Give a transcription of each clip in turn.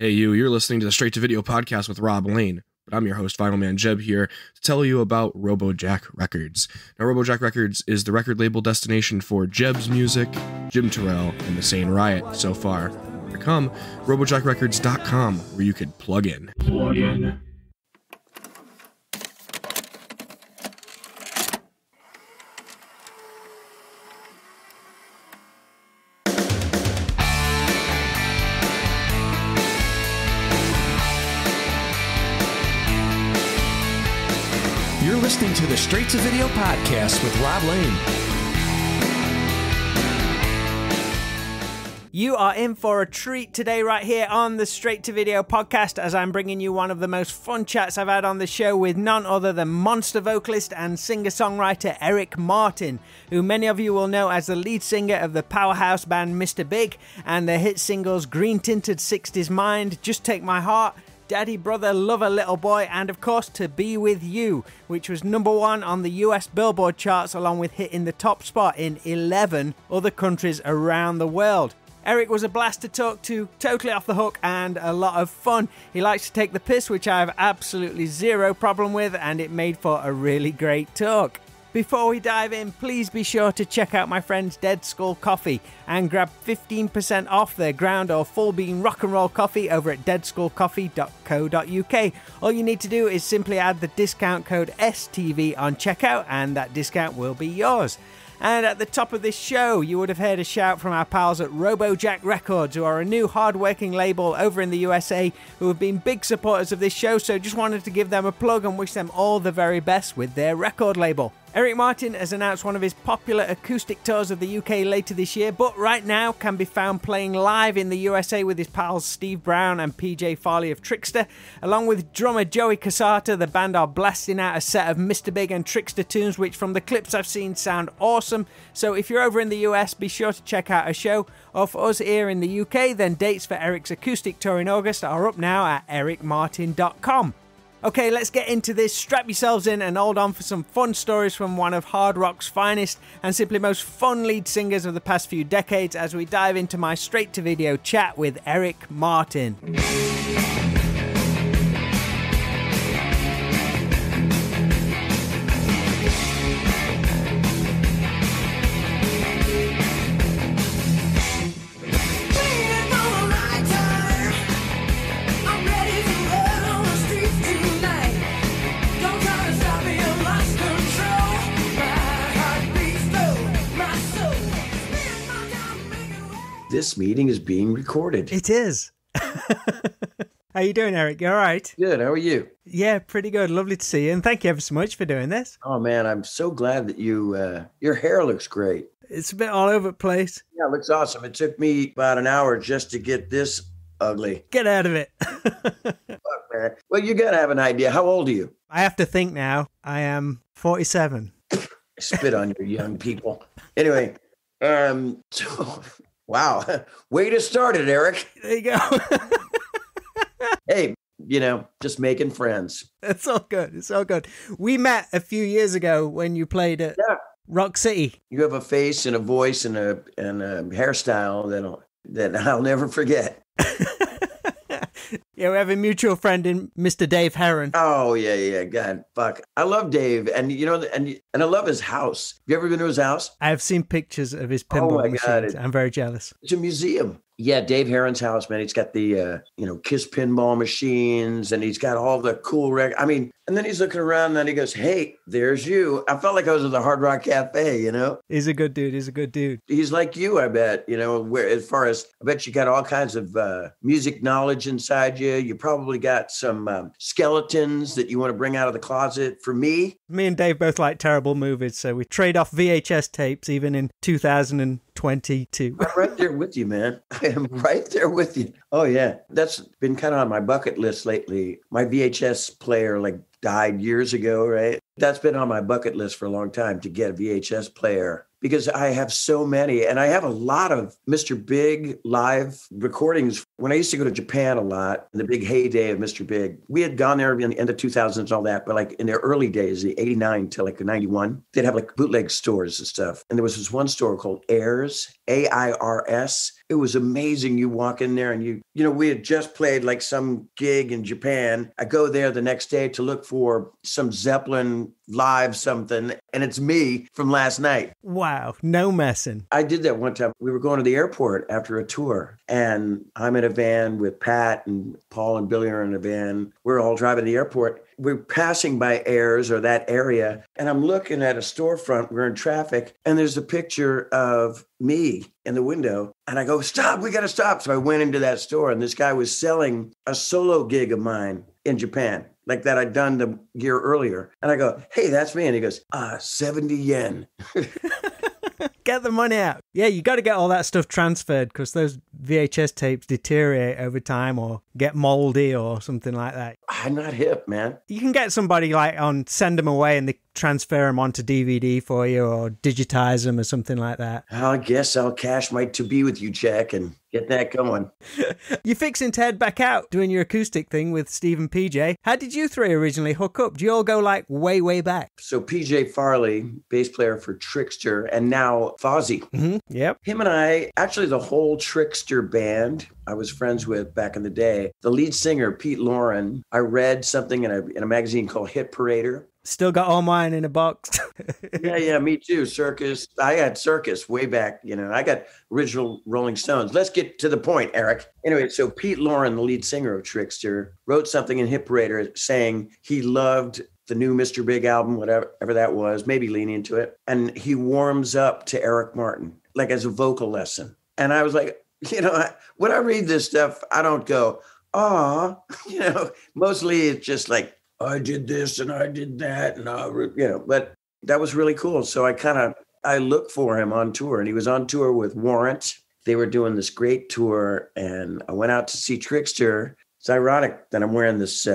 Hey you're listening to the Straight to Video podcast with Rob Lane, but I'm your host, Vinyl Man Jeb, here to tell you about RoboJack Records. Now, RoboJack Records is the record label destination for Jeb's music, Jim Terrell, and the Sane Riot so far. To come, robojackrecords.com, where you could plug in. You're listening to the Straight to Video podcast with Rob Lane. You are in for a treat today right here on the Straight to Video podcast, as I'm bringing you one of the most fun chats I've had on the show with none other than monster vocalist and singer-songwriter Eric Martin, who many of you will know as the lead singer of the powerhouse band Mr. Big and their hit singles Green Tinted 60s Mind, Just Take My Heart, Daddy Brother Love a Little Boy, and of course To Be With You, which was #1 on the US Billboard charts, along with hitting the top spot in 11 other countries around the world. Eric was a blast to talk to, totally off the hook and a lot of fun. He likes to take the piss, which I have absolutely zero problem with, and it made for a really great talk. Before we dive in, please be sure to check out my friends Dead Skull Coffee and grab 15% off their ground or full bean rock and roll coffee over at deadskullcoffee.co.uk. All you need to do is simply add the discount code STV on checkout and that discount will be yours. And at the top of this show, you would have heard a shout from our pals at RoboJack Records, who are a new hard-working label over in the USA who have been big supporters of this show, so just wanted to give them a plug and wish them all the very best with their record label. Eric Martin has announced one of his popular acoustic tours of the UK later this year, but right now can be found playing live in the USA with his pals Steve Brown and PJ Farley of Trickster. Along with drummer Joey Casata, the band are blasting out a set of Mr. Big and Trickster tunes, which from the clips I've seen sound awesome. So if you're over in the US, be sure to check out a show. Or for us here in the UK, then dates for Eric's acoustic tour in August are up now at ericmartin.com. Okay, let's get into this. Strap yourselves in and hold on for some fun stories from one of hard rock's finest and simply most fun lead singers of the past few decades as we dive into my straight to video chat with Eric Martin. This meeting is being recorded. It is. How you doing, Eric? You all right? Good. How are you? Yeah, pretty good. Lovely to see you. And thank you ever so much for doing this. Oh, man, I'm so glad that your hair looks great. It's a bit all over the place. Yeah, it looks awesome. It took me about an hour just to get this ugly. Get out of it. Fuck, man. Well, you got to have an idea. How old are you? I have to think now. I am 47. I spit on you young people. Anyway, so... Wow. Way to start it, Eric. There you go. Hey, just making friends. It's all good. It's all good. We met a few years ago when you played at Rock City. You have a face and a voice and a hairstyle that I'll never forget. Yeah, we have a mutual friend in Mr. Dave Heron. Oh, yeah. God, fuck. I love Dave, and I love his house. Have you ever been to his house? I have seen pictures of his pinball machines. I'm very jealous. It's a museum. Yeah, Dave Heron's house, man. He's got the, Kiss pinball machines, and he's got all the cool and then he's looking around, and he goes, hey, there's you. I felt like I was at the Hard Rock Cafe, He's a good dude. He's like you, I bet, as far as, I bet you got all kinds of music knowledge inside you. You probably got some skeletons that you want to bring out of the closet. For me and Dave both like terrible movies, so we trade off VHS tapes even in 2022. I'm right there with you, man. I am right there with you. Oh, yeah. That's been kind of on my bucket list lately. My VHS player died years ago, right? That's been on my bucket list for a long time, to get a VHS player, because I have so many, and I have a lot of Mr. Big live recordings. When I used to go to Japan a lot, in the big heyday of Mr. Big, we had gone there in the end of 2000s and all that, but in their early days, the 89 to 91, they'd have bootleg stores and stuff. And there was this one store called Airs, AIRS, It was amazing. You walk in there and we had just played like some gig in Japan. I go there the next day to look for some Zeppelin live something, and it's me from last night. Wow, no messing. I did that one time. We were going to the airport after a tour, and I'm in a van with Pat and Paul and Billy are in a van. We're all driving to the airport. We're passing by Ayers or that area, and I'm looking at a storefront. We're in traffic, and there's a picture of me in the window. And I go, stop, we got to stop. So I went into that store, and this guy was selling a solo gig of mine in Japan, like that I'd done the year earlier. And I go, hey, that's me. And he goes, 70 yen. Get the money out. Yeah, you got to get all that stuff transferred because those VHS tapes deteriorate over time or get moldy or something like that. I'm not hip, man. You can get somebody send them away and they transfer them onto DVD for you or digitize them or something like that. I guess I'll cash my To Be With You check and get that going. You're fixing to head back out doing your acoustic thing with Steve and PJ. How did you three originally hook up? Do you all go way, way back? So PJ Farley, bass player for Trickster, and now Fozzy. Mm-hmm. Yep. Him and I, actually the whole Trickster band, I was friends with back in the day. The lead singer, Pete Lauren, I read something in a magazine called Hit Parader. Still got all mine in a box. Yeah, me too. Circus. I had Circus way back. I got original Rolling Stones. Let's get to the point, Eric. Anyway, so Pete Lauren, the lead singer of Trickster, wrote something in Hit Parader saying he loved the new Mr. Big album, whatever that was, maybe leaning into it. And he warms up to Eric Martin, like as a vocal lesson. And I was like, when I read this stuff, I don't go, mostly it's just like, I did this and I did that. And, but that was really cool. So I looked for him on tour, and he was on tour with Warrant. They were doing this great tour, and I went out to see Trickster. It's ironic that I'm wearing this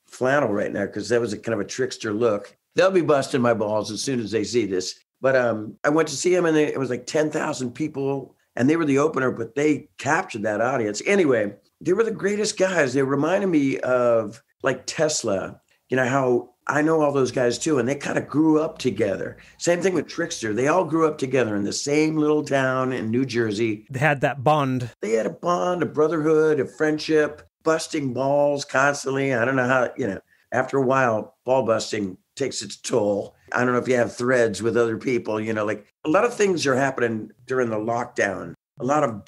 flannel right now because that was a kind of a Trickster look. They'll be busting my balls as soon as they see this. But I went to see him, and it was like 10,000 people, and they were the opener, but they captured that audience. Anyway, they were the greatest guys. They reminded me of like Tesla. How I know all those guys too, and they kind of grew up together. Same thing with Trickster. They all grew up together in the same little town in New Jersey. They had that bond. They had a bond, a brotherhood, a friendship, busting balls constantly. I don't know how, after a while, ball busting takes its toll. I don't know if you have threads with other people, like a lot of things are happening during the lockdown. A lot of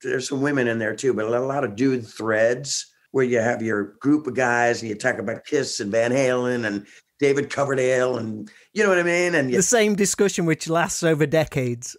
there's some women in there too, but a lot of dude threads, where you have your group of guys and you talk about Kiss and Van Halen and David Coverdale and you know what I mean? And the same discussion which lasts over decades.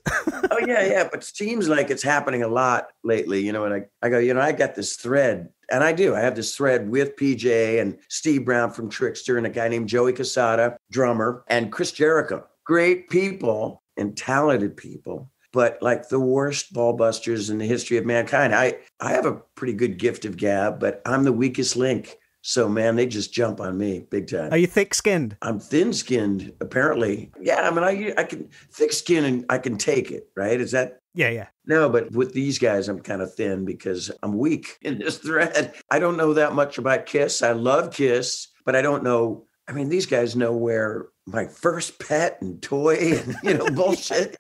Oh, yeah. But it seems like it's happening a lot lately, and I go, I got this thread. And I do. I have this thread with PJ and Steve Brown from Trickster and a guy named Joey Casada, drummer, and Chris Jericho. Great people and talented people, but like the worst ball busters in the history of mankind. I have a pretty good gift of gab, but I'm the weakest link. So, man, they just jump on me big time. Are you thick-skinned? I'm thin-skinned, apparently. Yeah, I mean, I can thick-skinned and I can take it, right? Is that? Yeah. No, but with these guys, I'm kind of thin because I'm weak in this thread. I don't know that much about Kiss. I love Kiss, but I don't know. I mean, these guys know where my first pet and toy and, bullshit.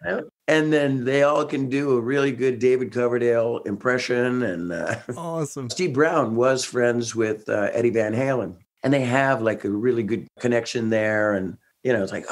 And then they all can do a really good David Coverdale impression. And awesome. Steve Brown was friends with Eddie Van Halen. And they have like a really good connection there. And, it's like,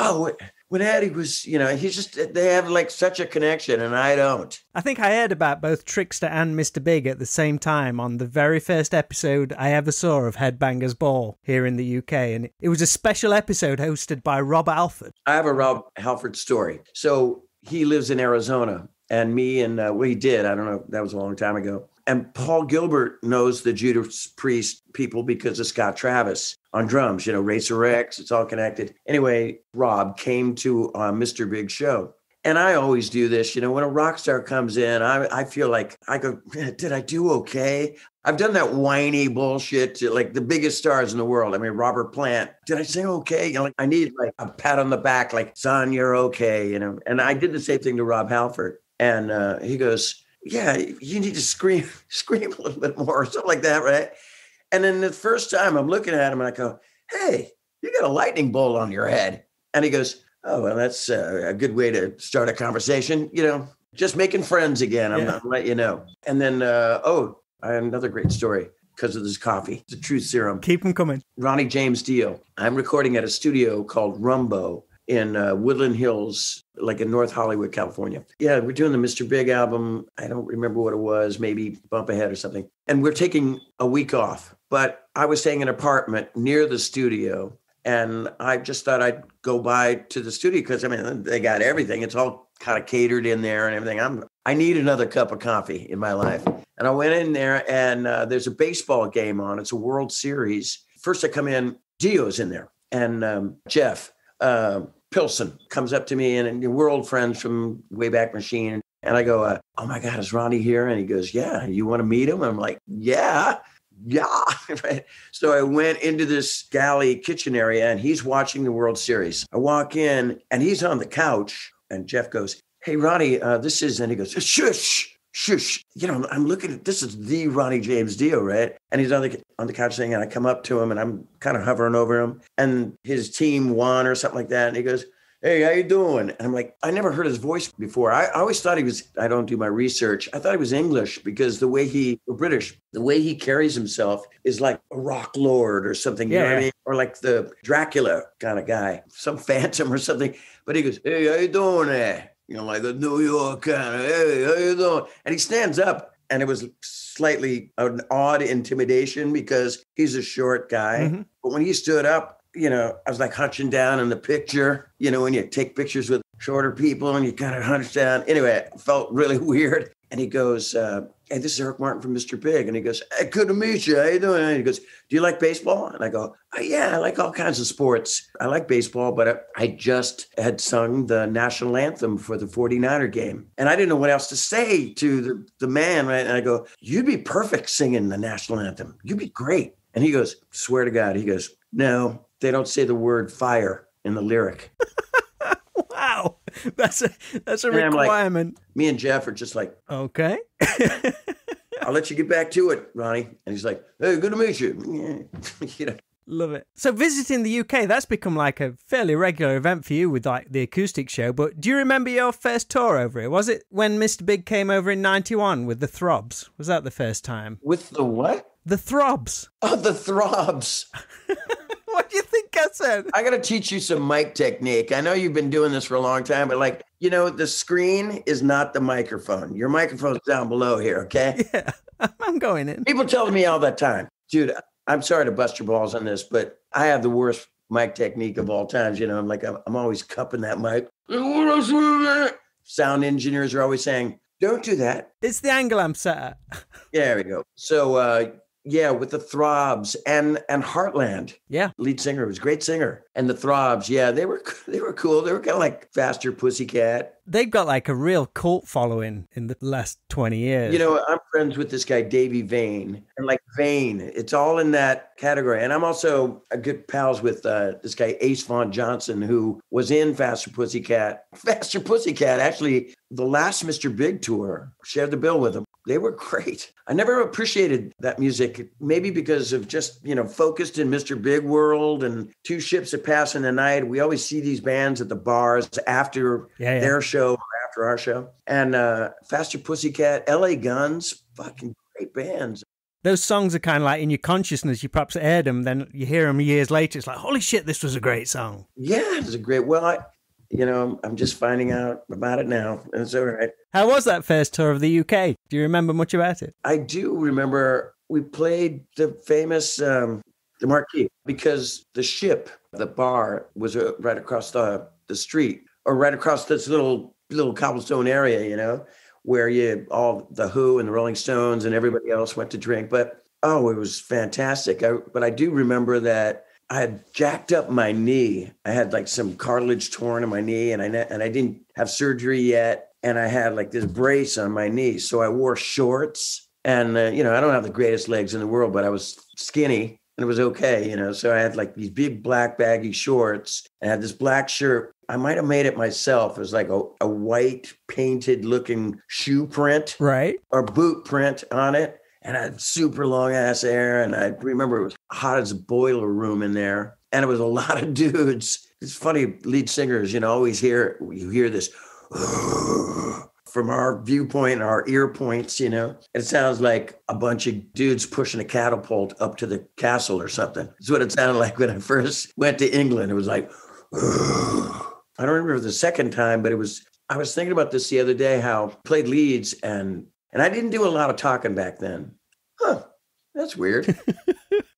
when Eddie was, they have like such a connection and I don't. I think I heard about both Trickster and Mr. Big at the same time on the very first episode I ever saw of Headbangers Ball here in the UK. And it was a special episode hosted by Rob Halford. I have a Rob Halford story. So he lives in Arizona and me and he did. I don't know. That was a long time ago. And Paul Gilbert knows the Judas Priest people because of Scott Travis on drums, Racer X, it's all connected. Anyway, Rob came to Mr. Big show. And I always do this, when a rock star comes in, I feel like I go, did I do okay? I've done that whiny bullshit to like the biggest stars in the world. I mean, Robert Plant, did I sing okay? I need like a pat on the back, like, son, you're okay, And I did the same thing to Rob Halford. And he goes, yeah, you need to scream a little bit more or something like that, right? And then the first time I'm looking at him and I go, hey, you got a lightning bolt on your head. And he goes, oh, well, that's a good way to start a conversation. Just making friends again. I'm going to let you know. And then, I have another great story because of this coffee. It's a truth serum. Keep them coming. Ronnie James Dio. I'm recording at a studio called Rumbo in Woodland Hills, like in North Hollywood, California. Yeah, we're doing the Mr. Big album. I don't remember what it was, maybe Bump Ahead or something. And we're taking a week off. But I was staying in an apartment near the studio. And I just thought I'd go by to the studio because, I mean, they got everything. It's all kind of catered in there and everything. I need another cup of coffee in my life. And I went in there and there's a baseball game on. It's a World Series. First I come in, Dio's in there. And Jeff Pilson comes up to me and we're old friends from Wayback Machine. And I go, oh my God, is Ronnie here? And he goes, yeah, you want to meet him? I'm like, yeah. Right. So I went into this galley kitchen area and he's watching the World Series. I walk in and he's on the couch and Jeff goes, hey, Ronnie, this is, and he goes, shush. You know, I'm looking at, this is the Ronnie James Dio, right? And he's on the couch thing and I come up to him and I'm kind of hovering over him and his team won or something like that. And he goes, hey, how you doing? And I'm like, I never heard his voice before. I always thought he was, I don't do my research. I thought he was English because or British, the way he carries himself is like a rock lord or something, you know what I mean? Or like the Dracula kind of guy, some phantom or something. But he goes, hey, how you doing there? You know, like a New York kind of, hey, how you doing? And he stands up and it was slightly an odd intimidation because he's a short guy. Mm-hmm. But when he stood up, you know, I was like hunching down in the picture, you know, when you take pictures with shorter people and you kind of hunch down. Anyway, it felt really weird. And he goes, hey, this is Eric Martin from Mr. Big. And he goes, hey, good to meet you. How you doing? And he goes, do you like baseball? And I go, yeah, I like all kinds of sports. I like baseball, but I just had sung the national anthem for the 49er game. And I didn't know what else to say to the man, right? And I go, you'd be perfect singing the national anthem. You'd be great. And he goes, swear to God, he goes, no. They don't say the word fire in the lyric. Wow. That's a requirement. Like, me and Jeff are just like, okay. I'll let you get back to it, Ronnie. And he's like, hey, good to meet you. You know. Love it. So visiting the UK, that's become like a fairly regular event for you with like the acoustic show. But do you remember your first tour over here? Was it when Mr. Big came over in 91 with the Throbs? Was that the first time? With the what? The Throbs. Oh, the Throbs. What do you think I said? I got to teach you some mic technique. I know you've been doing this for a long time, but like, you know, the screen is not the microphone. Your microphone's down below here, okay? Yeah, I'm going in. People tell me all the time, dude, I'm sorry to bust your balls on this, but I have the worst mic technique of all times. You know, I'm always cupping that mic. Sound engineers are always saying, don't do that. It's the angle I'm set at. Yeah, there we go. So, yeah, with the Throbs and Heartland. Yeah. Lead singer was a great singer. And the Throbs, yeah, they were cool. They were kind of like Faster Pussycat. They've got like a real cult following in the last 20 years. You know, I'm friends with this guy, Davey Vane. And like Vane, it's all in that category. And I'm also a good pals with this guy, Ace Vaughn Johnson, who was in Faster Pussycat. Faster Pussycat, actually, the last Mr. Big tour, shared the bill with him. They were great. I never appreciated that music, maybe because of just, you know, focused in Mr. Big world and Two Ships That Pass in the Night. We always see these bands at the bars after their show or after our show. And Faster Pussycat, LA Guns, fucking great bands. Those songs are kind of like in your consciousness. You perhaps heard them, then you hear them years later. It's like, holy shit, this was a great song. Yeah, it was a great, you know, I'm just finding out about it now. It's all right. How was that first tour of the UK? Do you remember much about it? I do remember we played the famous the Marquee because the Ship, the bar, was right across the street or right across this little cobblestone area, you know, where all the Who and the Rolling Stones and everybody else went to drink. But, it was fantastic. But I do remember that I had jacked up my knee. I had like some cartilage torn in my knee and I didn't have surgery yet. And I had like this brace on my knee. So I wore shorts and, you know, I don't have the greatest legs in the world, but I was skinny and it was okay, you know. So I had like these big black baggy shorts and I had this black shirt. I might have made it myself. It was like a white painted looking shoe print. Right. Or boot print on it. And I had super long ass hair. And I remember it was hot as a boiler room in there. And it was a lot of dudes. It's funny, lead singers, you know, you hear this from our viewpoint, our ear points, you know. It sounds like a bunch of dudes pushing a catapult up to the castle or something. That's what it sounded like when I first went to England. It was like, I don't remember the second time, but I was thinking about this the other day, how I played leads and I didn't do a lot of talking back then. Huh, that's weird.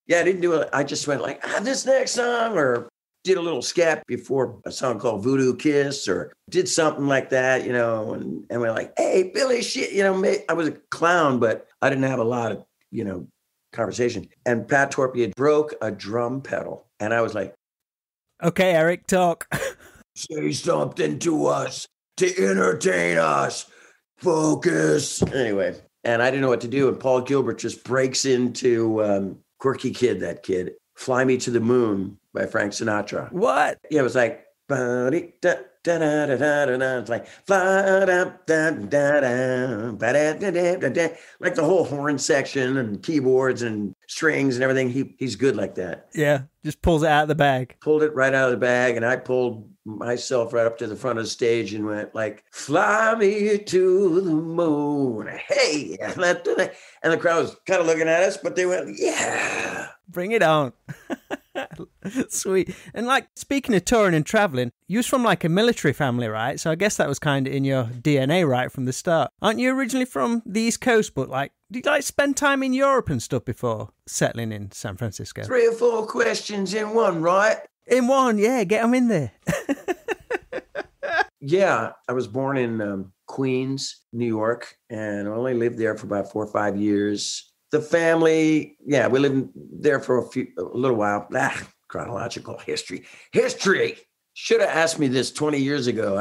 Yeah, I didn't do it. I just went like, this next song, or did a little scat before a song called Voodoo Kiss, or did something like that, you know, and we're like, hey, Billy, shit, you know, I was a clown, but I didn't have a lot of, you know, conversation. And Pat Torpia broke a drum pedal. And I was like, okay, Eric, talk. Say something to us to entertain us. Focus. Anyway, and I didn't know what to do. And Paul Gilbert just breaks into Quirky Kid, that kid. Fly Me to the Moon by Frank Sinatra. What? Yeah, it was like, it's like, like the whole horn section and keyboards and strings and everything. He's good like that. Yeah, just pulls it out of the bag. Pulled it right out of the bag, and I pulled myself right up to the front of the stage and went like, fly me to the moon. Hey, and the crowd was kind of looking at us, but they went, yeah. Bring it on. Sweet. And like, speaking of touring and traveling, you was from like a military family, right? So I guess that was kind of in your DNA right from the start. Aren't you originally from the East Coast, but like, did you like spend time in Europe and stuff before settling in San Francisco? 3 or 4 questions in one, right? In one, yeah, get them in there. Yeah, I was born in Queens, New York, and I only lived there for about 4 or 5 years. The family, yeah, we lived there for a little while. Chronological history. Should have asked me this 20 years ago.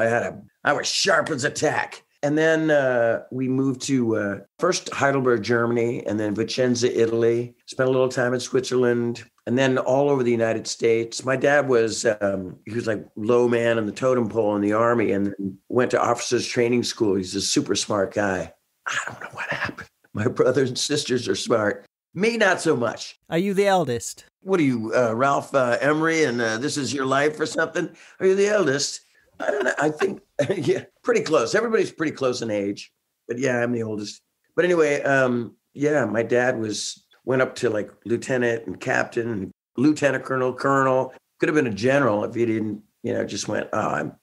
I was sharp as a tack. And then we moved to first Heidelberg, Germany, and then Vicenza, Italy. Spent a little time in Switzerland, and then all over the United States. My dad was, he was like low man on the totem pole in the Army, and then went to officers training school. He's a super smart guy. I don't know what happened. My brothers and sisters are smart. Me, not so much. Are you the eldest? What are you, Ralph Emery, and this is your life or something? Are you the eldest? I don't know. I think, yeah, pretty close. Everybody's pretty close in age. But yeah, I'm the oldest. But anyway, yeah, my dad went up to like lieutenant and captain, and lieutenant colonel. Could have been a general if he didn't, you know, just went,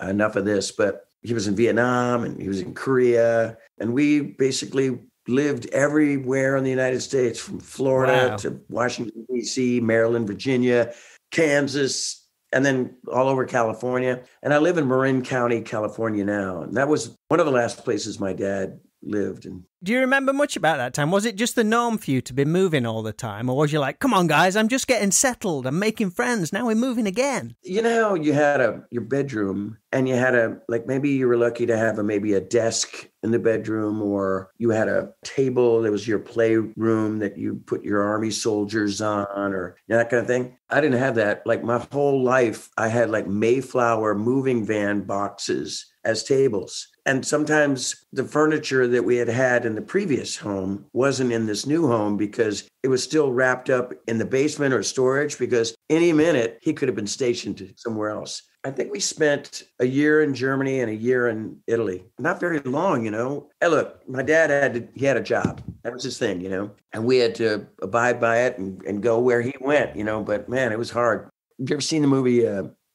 enough of this. But he was in Vietnam and he was in Korea. And we basically lived everywhere in the United States, from Florida to Washington, D.C., Maryland, Virginia, Kansas, and then all over California. And I live in Marin County, California now. And that was one of the last places my dad lived. And do you remember much about that time? Was it just the norm for you to be moving all the time? Or was you like, come on, guys, I'm just getting settled. I'm making friends. Now we're moving again. You know, you had your bedroom, and you had like maybe you were lucky to have maybe a desk in the bedroom, or you had a table that was your playroom that you put your Army soldiers on, or that kind of thing. I didn't have that. Like my whole life, I had like Mayflower moving van boxes as tables. And sometimes the furniture that we had in the previous home wasn't in this new home because it was still wrapped up in the basement or storage, because any minute he could have been stationed somewhere else. I think we spent a year in Germany and a year in Italy. Not very long, you know. Hey, look, my dad had a job. That was his thing, you know. And we had to abide by it and go where he went, you know. But man, it was hard. Have you ever seen the movie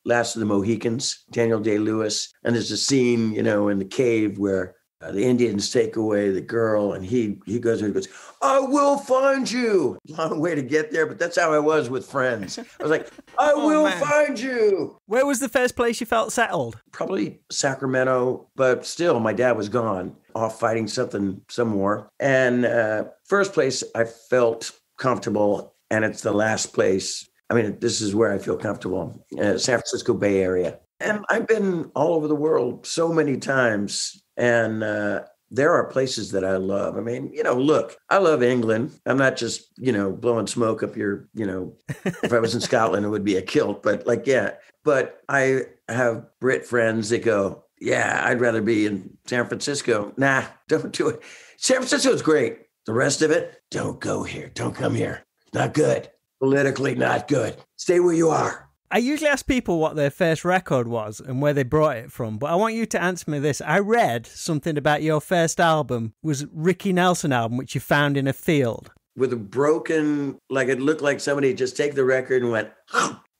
Last of the Mohicans, Daniel Day-Lewis? And there's a scene, you know, in the cave where the Indians take away the girl, and he goes and he goes, I will find you. Long way to get there, but that's how I was with friends. I was like, I will find you. Where was the first place you felt settled? Probably Sacramento, but still, my dad was gone, off fighting some more. And first place I felt comfortable, and it's the last place. I mean, this is where I feel comfortable, San Francisco Bay Area. And I've been all over the world so many times. And there are places that I love. I mean, you know, look, I love England. I'm not just, you know, blowing smoke up your, you know, if I was in Scotland, it would be a kilt. But like, yeah. But I have Brit friends that go, yeah, I'd rather be in San Francisco. Nah, don't do it. San Francisco is great. The rest of it, don't go here. Don't come here. Not good. Politically not good. Stay where you are. I usually ask people what their first record was and where they brought it from, but I want you to answer me this. I read something about your first album was Ricky Nelson album, which you found in a field. With a broken, like it looked like somebody just take the record and went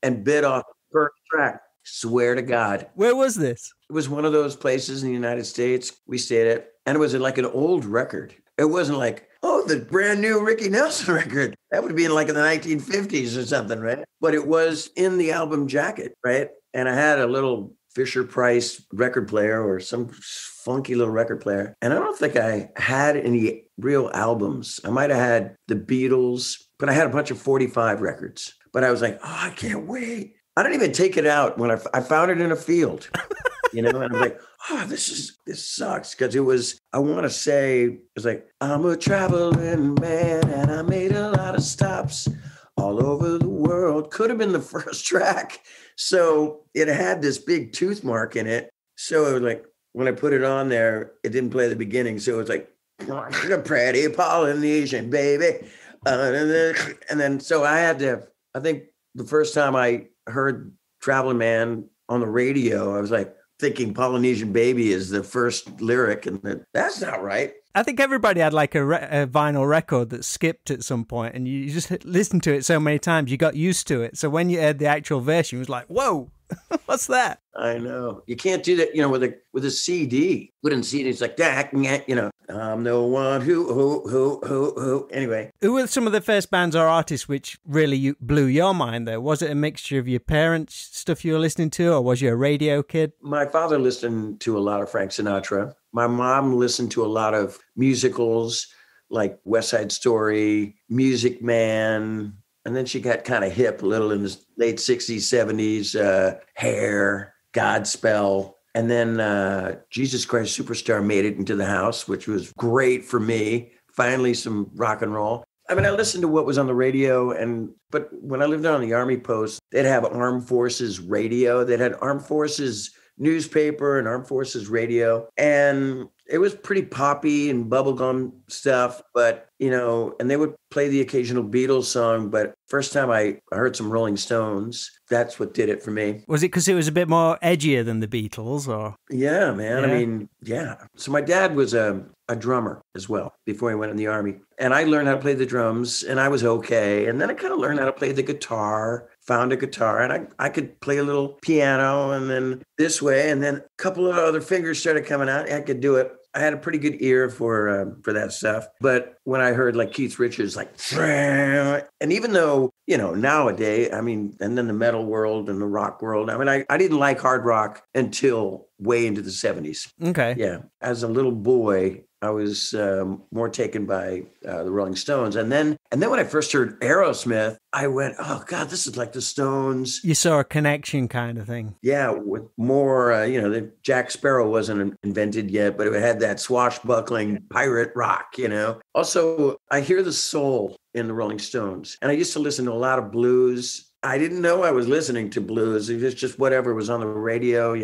and bit off the first track. Swear to God. Where was this? It was one of those places in the United States we stayed at, and it was like an old record. It wasn't like, oh, the brand new Ricky Nelson record. That would be in like in the 1950s or something, right? But it was in the album jacket, right? And I had a little Fisher-Price record player or some funky little record player. And I don't think I had any real albums. I might have had the Beatles, but I had a bunch of 45 records. But I was like, oh, I can't wait. I didn't even take it out when I found it in a field, and I'm like, oh, this sucks. Because it was, I want to say, it was like, I'm a traveling man and I made a lot of stops all over the world. Could have been the first track. So it had this big tooth mark in it. So it was like, when I put it on there, it didn't play the beginning. So it was like, the pretty Polynesian baby. And then, so I had to, I think the first time I heard Traveling Man on the radio, I was like thinking Polynesian baby is the first lyric, and that's not right. I think everybody had like a vinyl record that skipped at some point, and you just listened to it so many times, you got used to it. So when you heard the actual version, it was like, whoa, what's that? I know. You can't do that, with a CD. Put in CD, it's like that, I'm the one who. Anyway. Who were some of the first bands or artists which really blew your mind, though? Was it a mixture of your parents' stuff you were listening to, or was you a radio kid? My father listened to a lot of Frank Sinatra. My mom listened to a lot of musicals like West Side Story, Music Man, and then she got kind of hip a little in the late 60s, 70s, Hair, Godspell. And then Jesus Christ Superstar made it into the house, which was great for me. Finally, some rock and roll. I mean, I listened to what was on the radio, but when I lived on the Army post, they'd have Armed Forces radio. They'd had Armed Forces newspaper and Armed Forces radio. And it was pretty poppy and bubblegum stuff, but, and they would play the occasional Beatles song. But first time I heard some Rolling Stones, that's what did it for me. Was it because it was a bit more edgier than the Beatles, or? Yeah, man. Yeah. I mean, yeah. So my dad was a drummer as well before he went in the Army. And I learned how to play the drums, and I was okay. And then I kind of learned how to play the guitar, found a guitar, and I could play a little piano, and then this way, and then a couple of other fingers started coming out. I could do it. I had a pretty good ear for that stuff. But when I heard like Keith Richards, like, and even though, nowadays, I mean, and then the metal world and the rock world, I mean, I didn't like hard rock until way into the 70s. Okay. Yeah. As a little boy, I was more taken by the Rolling Stones. And then when I first heard Aerosmith, I went, oh, God, this is like the Stones. You saw a connection kind of thing. Yeah, with more, the Jack Sparrow wasn't invented yet, but it had that swashbuckling pirate rock, Also, I hear the soul in the Rolling Stones. And I used to listen to a lot of blues. I didn't know I was listening to blues. It was just whatever was on the radio,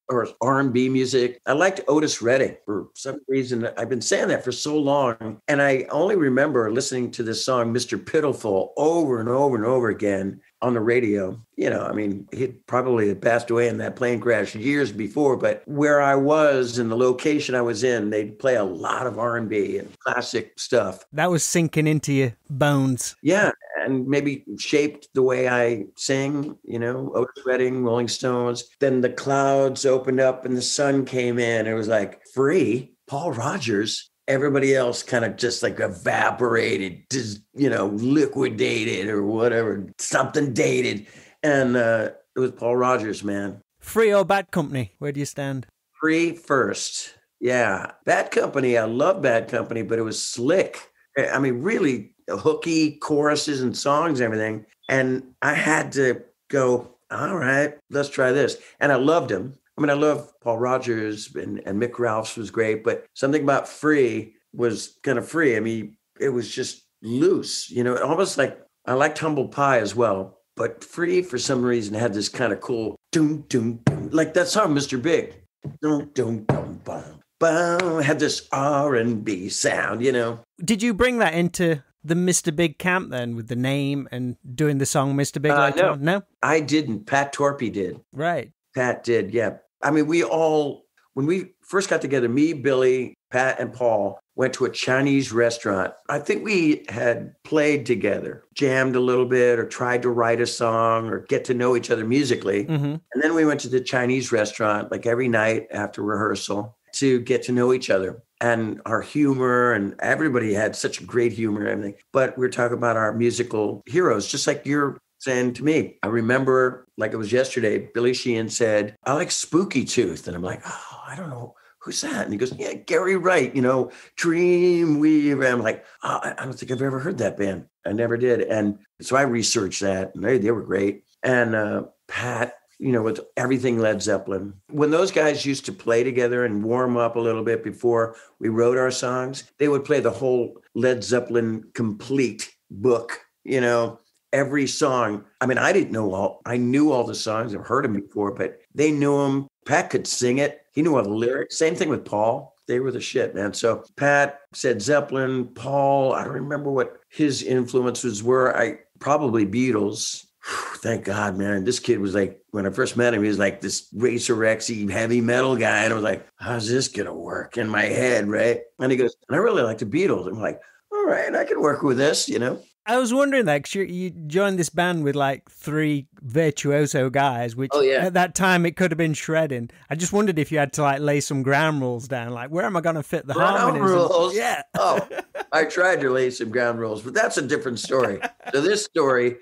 or R&B music. I liked Otis Redding for some reason. I've been saying that for so long. And I only remember listening to this song, Mr. Pitiful, over and over and over again on the radio. I mean, he probably had passed away in that plane crash years before, but where I was and the location I was in, they'd play a lot of R&B and classic stuff. That was sinking into your bones. Yeah. And maybe shaped the way I sing, Otis Redding, Rolling Stones. Then the clouds opened up and the sun came in. It was like free, Paul Rogers. Everybody else kind of just like evaporated, just, liquidated or whatever, something dated. And it was Paul Rogers, man. Free or Bad Company? Where do you stand? Free first. Yeah. Bad Company. I love Bad Company, but it was slick. I mean, really hooky choruses and songs and everything. And I had to go, all right, let's try this. And I loved him. I mean, I love Paul Rogers and Mick Ralphs was great, but something about Free was kind of free. I mean, it was just loose, almost like I liked Humble Pie as well, but Free for some reason had this kind of cool doom, doom, doom, like that song, Mr. Big. Doom, doom, doom, boom. Had this R&B sound, Did you bring that into the Mr. Big camp then with the name and doing the song Mr. Big later on? No, I didn't. Pat Torpy did. Right. Pat did, yeah. I mean, when we first got together, me, Billy, Pat, and Paul went to a Chinese restaurant. I think we had played together, jammed a little bit, or tried to write a song or get to know each other musically. Mm-hmm. And then we went to the Chinese restaurant like every night after rehearsal to get to know each other and our humor. And everybody had such great humor and everything. But we're talking about our musical heroes, just like you're saying to me. I remember, like it was yesterday, Billy Sheehan said, I like Spooky Tooth. And I'm like, oh, I don't know. Who's that? And he goes, yeah, Gary Wright, Dreamweaver. I'm like, oh, I don't think I've ever heard that band. I never did. And so I researched that, and they were great. And Pat, with everything Led Zeppelin. When those guys used to play together and warm up a little bit before we wrote our songs, they would play the whole Led Zeppelin complete book, every song. I mean, I knew all the songs. I've heard them before, but they knew them. Pat could sing it. He knew all the lyrics. Same thing with Paul. They were the shit, man. So Pat said Zeppelin, Paul, I don't remember what his influences were. Probably Beatles. Thank God, man. This kid was like, when I first met him, he was like this Racer X-y heavy metal guy. And I was like, how's this going to work in my head, right? And he goes, and I really like the Beatles. I'm like, all right, I can work with this, I was wondering that, 'cause you joined this band with like 3 virtuoso guys, which at that time it could have been shredding. I just wondered if you had to like lay some ground rules down, like where am I going to fit the harmonies? Rules? Yeah. Oh, I tried to lay some ground rules, but that's a different story. So this story,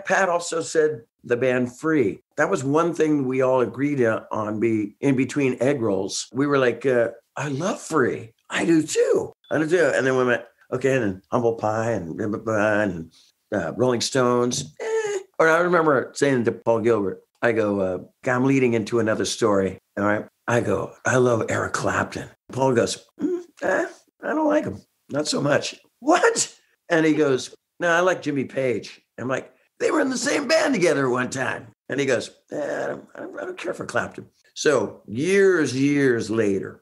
Pat also said the band Free. That was one thing we all agreed on, in between egg rolls. We were like, I love Free. I do too. And then we went, okay, and then Humble Pie and Rolling Stones. Or I remember saying to Paul Gilbert, I go, I'm leading into another story. All right. I go, I love Eric Clapton. Paul goes, I don't like him. Not so much. What? And he goes, no, I like Jimmy Page. I'm like, they were in the same band together one time. And he goes, I don't care for Clapton. So years later,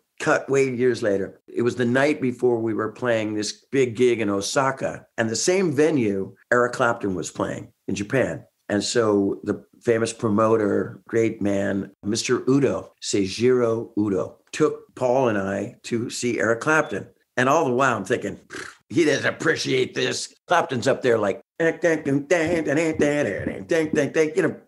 years later, it was the night before we were playing this big gig in Osaka, and the same venue Eric Clapton was playing in Japan. And so the famous promoter, great man, Mr. Udo, Seijiro Udo, took Paul and I to see Eric Clapton. And all the while I'm thinking, he doesn't appreciate this. Clapton's up there like,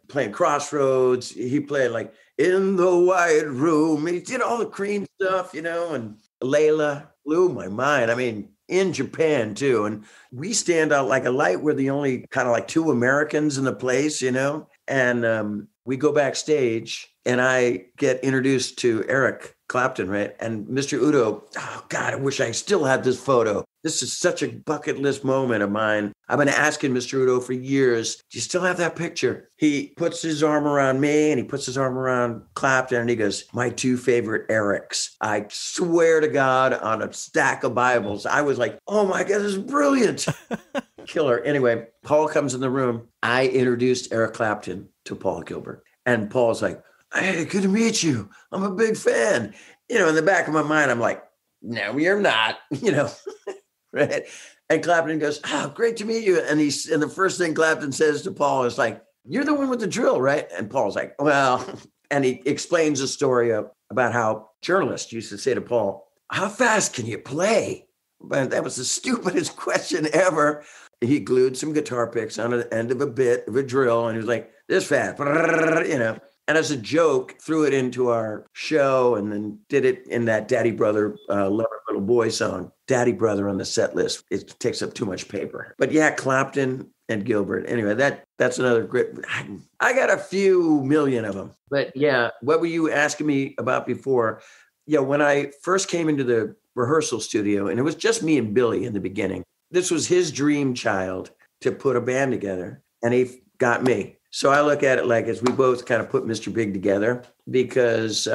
playing Crossroads. He played like In the White Room. He did all the Cream stuff, and Layla blew my mind. I mean, in Japan too. And we stand out like a light. We're the only kind of like 2 Americans in the place, and we go backstage and I get introduced to Eric Clapton, right? And Mr. Udo, oh God, I wish I still had this photo. This is such a bucket list moment of mine. I've been asking Mr. Udo for years, do you still have that picture? He puts his arm around me and he puts his arm around Clapton and he goes, my 2 favorite Erics. I swear to God, on a stack of Bibles. I was like, oh my God, this is brilliant. Killer. Anyway, Paul comes in the room. I introduced Eric Clapton to Paul Gilbert. And Paul's like, hey, good to meet you. I'm a big fan. In the back of my mind, I'm like, no, you're not, right? And Clapton goes, oh, great to meet you. And the first thing Clapton says to Paul is like, you're the one with the drill, right? And Paul's like, well, and he explains a story about how journalists used to say to Paul, how fast can you play? But that was the stupidest question ever. He glued some guitar picks on the end of a bit of a drill. And he was like, this fast, And as a joke, threw it into our show and then did it in that Daddy Brother, Lover Little Boy song. Daddy Brother on the set list. It takes up too much paper. But yeah, Clapton and Gilbert. Anyway, that's another great. I got a few million of them. But yeah, what were you asking me about before? Yeah, when I first came into the rehearsal studio, and it was just me and Billy in the beginning. This was his dream child to put a band together, and he got me. So I look at it like as we both kind of put Mr. Big together because,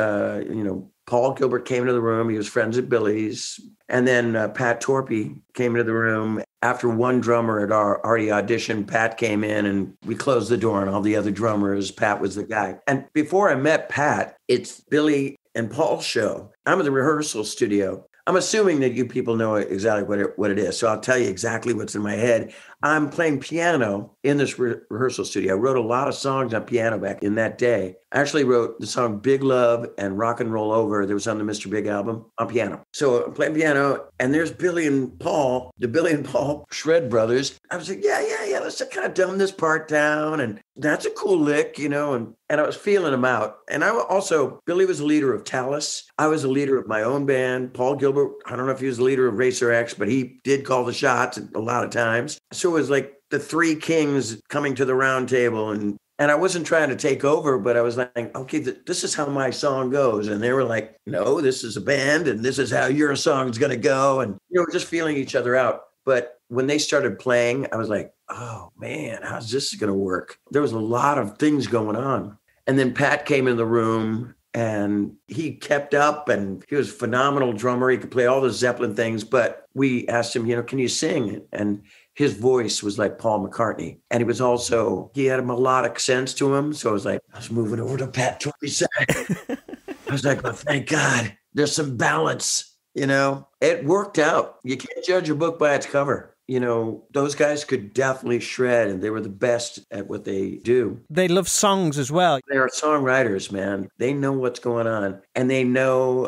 Paul Gilbert came into the room. He was friends at Billy's. And then Pat Torpy came into the room. After one drummer had already auditioned, Pat came in and we closed the door on all the other drummers. Pat was the guy. And before I met Pat, it's Billy and Paul's show. I'm at the rehearsal studio. I'm assuming that you people know exactly what it is. So I'll tell you exactly what's in my head. I'm playing piano in this rehearsal studio. I wrote a lot of songs on piano back in that day. I actually wrote the song Big Love and Rock and Roll Over that was on the Mr. Big album on piano. So I'm playing piano, and there's Billy and Paul, the Billy and Paul Shred brothers. I was like, yeah, let's kind of dumb this part down. And that's a cool lick, and I was feeling them out. And Billy was the leader of Talus. I was the leader of my own band. Paul Gilbert, I don't know if he was the leader of Racer X, but he did call the shots a lot of times. So it was like the three kings coming to the round table. And I wasn't trying to take over, but I was like, okay, this is how my song goes. And they were like, no, this is a band and this is how your song's going to go. And, just feeling each other out. But when they started playing, I was like, oh man, how's this going to work? There was a lot of things going on. And then Pat came in the room and he kept up, and he was a phenomenal drummer. He could play all the Zeppelin things, but we asked him, can you sing? And his voice was like Paul McCartney. And he had a melodic sense to him. So I was moving over to Pat Torrey's side. I was like, oh, thank God, there's some balance, It worked out. You can't judge a book by its cover. Those guys could definitely shred, and they were the best at what they do. They love songs as well. They are songwriters, man. They know what's going on. And they know,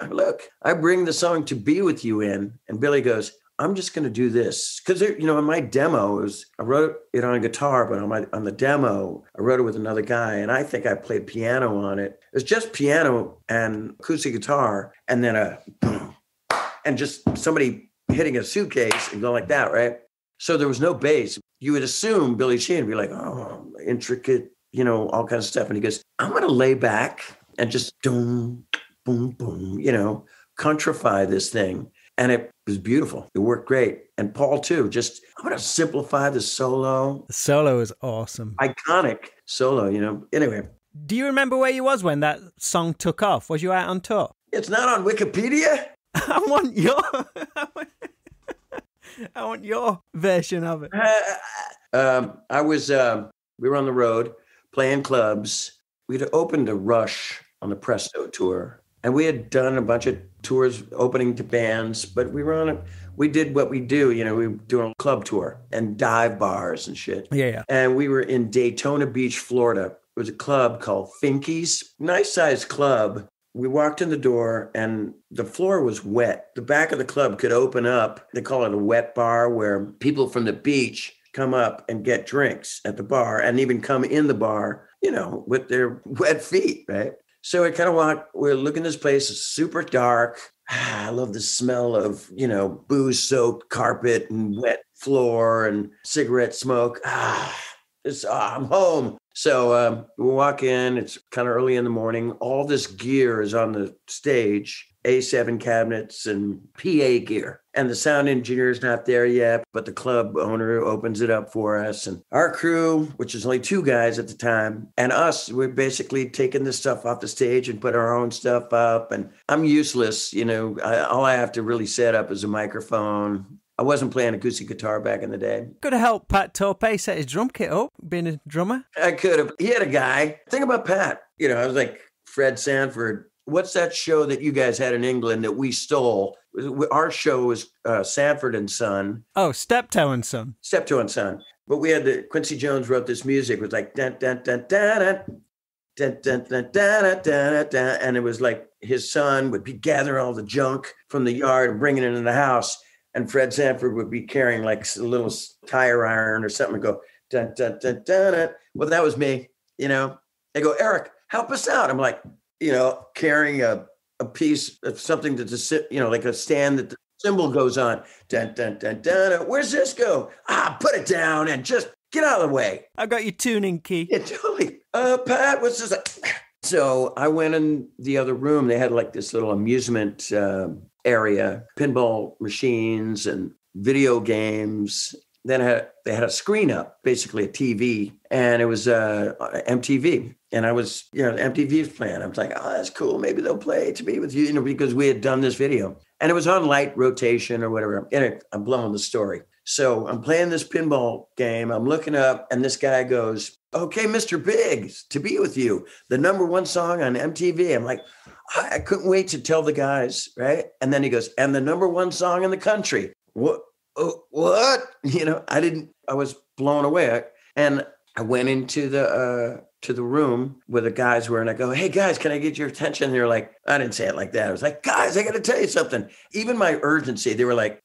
look, I bring the song To Be With You in, and Billy goes, I'm just going to do this. Because, in my demo, I wrote it on a guitar, but on the demo, I wrote it with another guy, and I think I played piano on it. It was just piano and acoustic guitar, and then a boom, and just somebody hitting a suitcase and going like that, right? So there was no bass. You would assume Billy Sheehan would be like, oh, intricate, all kinds of stuff. And he goes, I'm going to lay back and just boom, boom, boom, countrify this thing. And it was beautiful. It worked great. And Paul too, I'm going to simplify the solo. The solo is awesome. Iconic solo, Anyway. Do you remember where you was when that song took off? Was you out on tour? It's not on Wikipedia. I want your version of it. We were on the road playing clubs. We'd opened a Rush on the Presto tour, and we had done a bunch of tours opening to bands, but we did what we do, we were doing a club tour and dive bars and shit. Yeah. And we were in Daytona Beach, Florida. It was a club called Finky's, nice sized club. We walked in the door and the floor was wet. The back of the club could open up. They call it a wet bar, where people from the beach come up and get drinks at the bar and even come in the bar, with their wet feet, right? So I kind of walked, we're looking at this place, it's super dark. I love the smell of, booze-soaked carpet and wet floor and cigarette smoke. I'm home. So we walk in, it's kind of early in the morning. All this gear is on the stage, A7 cabinets and PA gear. And the sound engineer is not there yet, but the club owner opens it up for us. And our crew, which is only two guys at the time, and us, we're basically taking this stuff off the stage and put our own stuff up. And I'm useless, all I have to really set up is a microphone. I wasn't playing acoustic guitar back in the day. Could have helped Pat Torpey set his drum kit up, being a drummer. I could have. He had a guy. Think about Pat. I was like, Fred Sanford. What's that show that you guys had in England that we stole? Our show was Sanford and Son. Oh, Steptoe and Son. Steptoe and Son. But we had Quincy Jones wrote this music. It was like, dun, dun, dun, dun, dun. Dun, dun, dun, dun, dun, dun, and it was like his son would be gathering all the junk from the yard and bringing it into the house. And Fred Sanford would be carrying like a little tire iron or something and go, dun, dun, dun, dun, dun. Well, that was me, They go, Eric, help us out. I'm like, carrying a piece of something that's, like a stand that the cymbal goes on. Dun, dun, dun, dun, dun. Where's this go? Put it down and just get out of the way. I got your tuning key. Yeah, totally. Pat, what's this? So I went in the other room. They had like this little amusement area, pinball machines and video games. Then they had a screen up, basically a TV, and it was MTV. And I was, MTV's playing. I was like, oh, that's cool. Maybe they'll play To Be With You, because we had done this video. And it was on light rotation or whatever. And I'm blowing the story. So I'm playing this pinball game. I'm looking up, and this guy goes, okay, Mr. Big, to be with you, the #1 song on MTV. I'm like, I couldn't wait to tell the guys, right? And then he goes, and the #1 song in the country. What? What? I was blown away. And I went into the room where the guys were, and I go, hey guys, can I get your attention? And they're like, I didn't say it like that. I was like, guys, I got to tell you something. Even my urgency, they were like,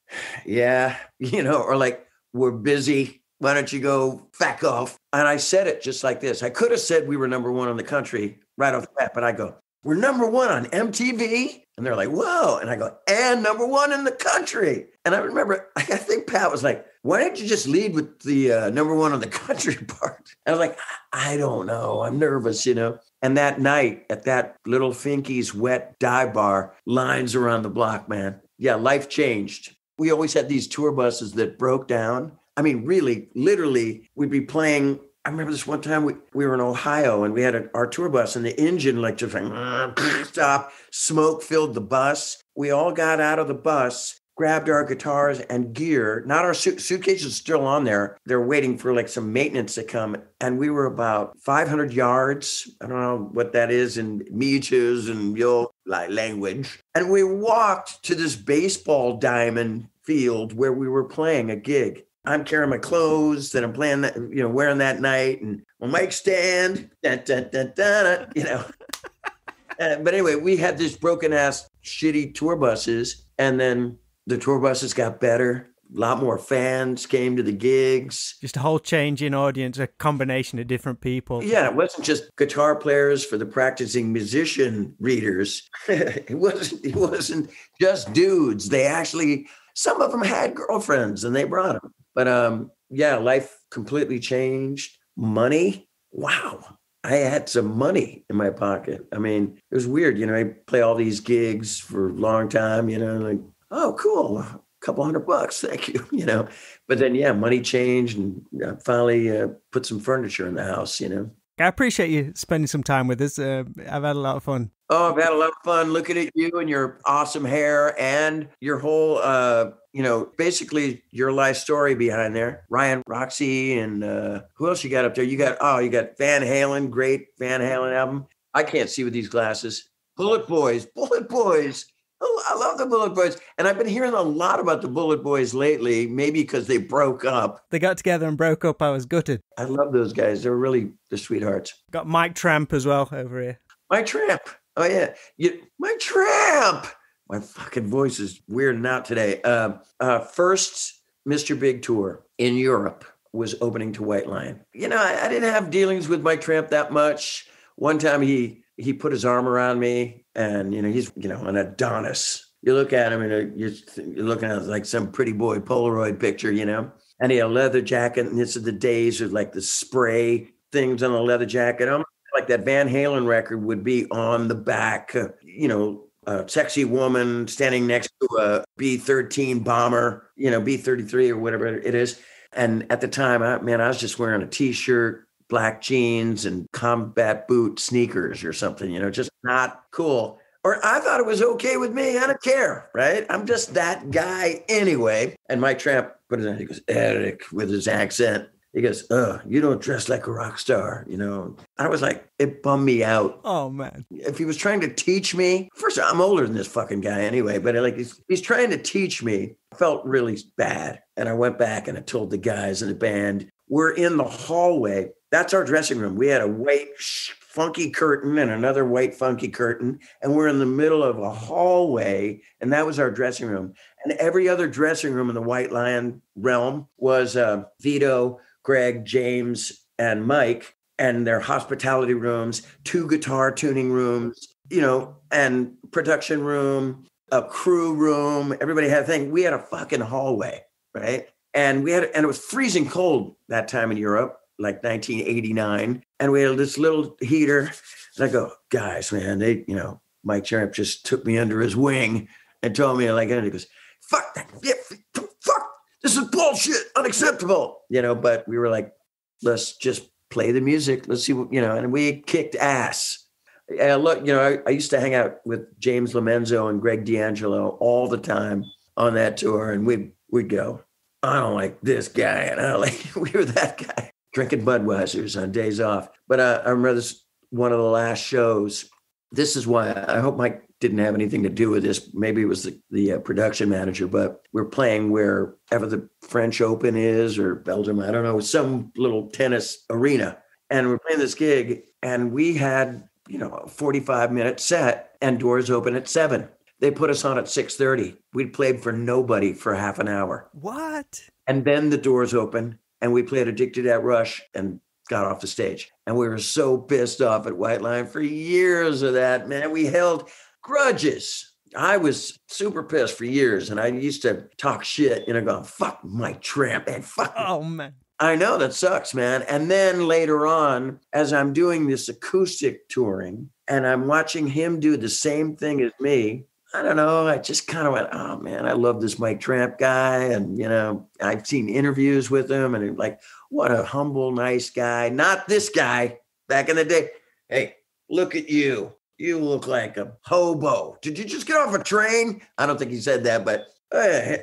yeah, or like, we're busy. Why don't you go fuck off? And I said it just like this. I could have said we were #1 in the country right off the bat, but I go, we're #1 on MTV. And they're like, whoa. And I go, and #1 in the country. And I remember, I think Pat was like, why don't you just lead with the #1 on the country part? And I was like, I don't know. I'm nervous, And that night at that little Finky's wet dive bar, lines around the block, man. Yeah, life changed. We always had these tour buses that broke down. I mean, really, literally, we'd be playing. I remember this one time we were in Ohio and we had our tour bus and the engine like just like stop, smoke filled the bus. We all got out of the bus, grabbed our guitars and gear. Not our suitcases still on there. They're waiting for like some maintenance to come. And we were about 500 yards. I don't know what that is in meters and your language. And we walked to this baseball diamond field where we were playing a gig. I'm carrying my clothes that I'm playing that, wearing that night, and my mic stand, But anyway, we had this broken ass shitty tour buses, and then the tour buses got better. A lot more fans came to the gigs. Just a whole change in audience, a combination of different people. Yeah, it wasn't just guitar players for the practicing musician readers. It wasn't just dudes. They actually, some of them had girlfriends and they brought them. But life completely changed. Money, wow. I had some money in my pocket. I mean, it was weird. I play all these gigs for a long time, like, oh, cool. A couple $100, thank you, But then, money changed and finally put some furniture in the house, I appreciate you spending some time with us. I've had a lot of fun. Oh, I've had a lot of fun looking at you and your awesome hair and your whole, basically your life story behind there. Ryan, Roxy, and who else you got up there? You got Van Halen, great Van Halen album. I can't see with these glasses. Bullet Boys. Oh, I love the Bullet Boys. And I've been hearing a lot about the Bullet Boys lately, maybe because they broke up. They got together and broke up. I was gutted. I love those guys. They're really the sweethearts. Got Mike Tramp as well over here. Mike Tramp. Oh, yeah. Mike Tramp. My fucking voice is weirding out today. First Mr. Big tour in Europe was opening to White Lion. I didn't have dealings with Mike Tramp that much. One time he put his arm around me, and he's an Adonis. You look at him and you're looking at like some pretty boy Polaroid picture, And he had a leather jacket, and this is the days of like the spray things on a leather jacket. Like that Van Halen record would be on the back, a sexy woman standing next to a B-13 bomber, B-33 or whatever it is. And at the time, I was just wearing a T-shirt, black jeans, and combat boot sneakers or something, just not cool. Or I thought it was okay with me. I don't care, right? I'm just that guy anyway. And Mike Tramp put his hand, he goes, Eric, with his accent. He goes, you don't dress like a rock star, I was like, it bummed me out. Oh, man. If he was trying to teach me, first of all, I'm older than this fucking guy anyway, but he's trying to teach me. I felt really bad. And I went back and I told the guys in the band, we're in the hallway. That's our dressing room. We had a white funky curtain and another white funky curtain. And we're in the middle of a hallway. And that was our dressing room. And every other dressing room in the White Lion realm was Vito, Greg, James, and Mike, and their hospitality rooms, 2 guitar tuning rooms, and production room, a crew room. Everybody had a thing. We had a fucking hallway, right? And it was freezing cold that time in Europe, like 1989. And we had this little heater. And I go, guys, man, Mike Tramp just took me under his wing and told me, and he goes, fuck that. Yeah, fuck. This is bullshit, unacceptable, but we were like, let's just play the music. Let's see what, and we kicked ass. And look, I used to hang out with James Lomenzo and Greg D'Angelo all the time on that tour. And we'd go, I don't like this guy. And I don't like, we were that guy. drinking Budweisers on days off. But I remember this, one of the last shows. This is why I hope Mike didn't have anything to do with this. Maybe it was the production manager, but we're playing wherever the French Open is, or Belgium, I don't know, some little tennis arena. And we're playing this gig, and we had, a 45-minute set, and doors open at 7. They put us on at 6:30. We'd played for nobody for half an hour. What? And then the doors open, and we played Addicted at Rush and got off the stage. And we were so pissed off at White Line for years of that, man. We held grudges. I was super pissed for years, and I used to talk shit, going, fuck Mike Tramp, man, fuck. Oh, man. I know, that sucks, man. And then later on, as I'm doing this acoustic touring, and I'm watching him do the same thing as me, I don't know, I just kind of went, oh, man, I love this Mike Tramp guy. And, I've seen interviews with him, and like, what a humble, nice guy. Not this guy back in the day. Hey, look at you. You look like a hobo. Did you just get off a train? I don't think he said that, but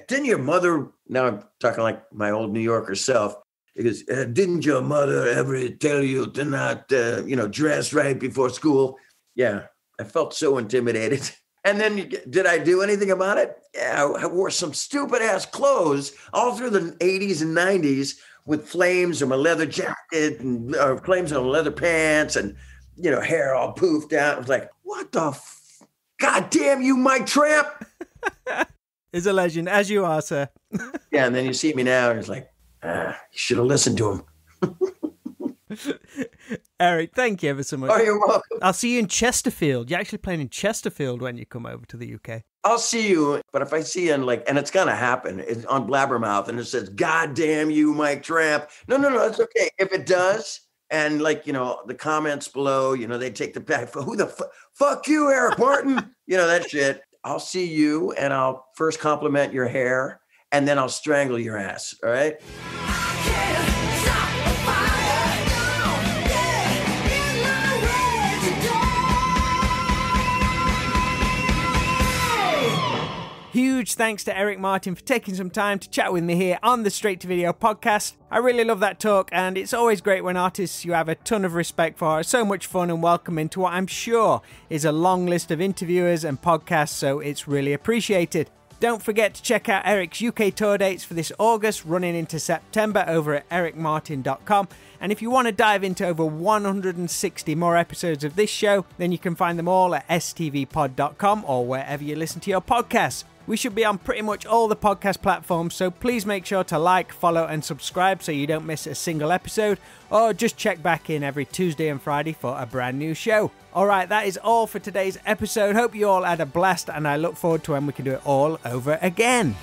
didn't your mother, now I'm talking like my old New Yorker self, because didn't your mother ever tell you to not, dress right before school? Yeah, I felt so intimidated. And then did I do anything about it? Yeah, I wore some stupid ass clothes all through the 80s and 90s with flames on my leather jacket and flames on leather pants and, hair all poofed out. I was like, what the God damn you, Mike Tramp. He's a legend, as you are, sir. Yeah, and then you see me now, and it's like, you should have listened to him. Eric, thank you ever so much. Oh, you're welcome. I'll see you in Chesterfield. You're actually playing in Chesterfield when you come over to the UK. I'll see you, but if I see you and it's going to happen, it's on Blabbermouth, and it says, God damn you, Mike Tramp. No, it's okay. If it does, and the comments below, they take the back. Who the fuck you, Eric Martin? That shit. I'll see you, and I'll first compliment your hair, and then I'll strangle your ass. All right? Huge thanks to Eric Martin for taking some time to chat with me here on the Straight to Video podcast. I really love that talk, and it's always great when artists you have a ton of respect for are so much fun and welcoming to what I'm sure is a long list of interviewers and podcasts, so it's really appreciated. Don't forget to check out Eric's UK tour dates for this August running into September over at ericmartin.com. And if you want to dive into over 160 more episodes of this show, then you can find them all at stvpod.com or wherever you listen to your podcasts. We should be on pretty much all the podcast platforms, so please make sure to like, follow and subscribe so you don't miss a single episode, or just check back in every Tuesday and Friday for a brand new show. Alright, that is all for today's episode. Hope you all had a blast, and I look forward to when we can do it all over again.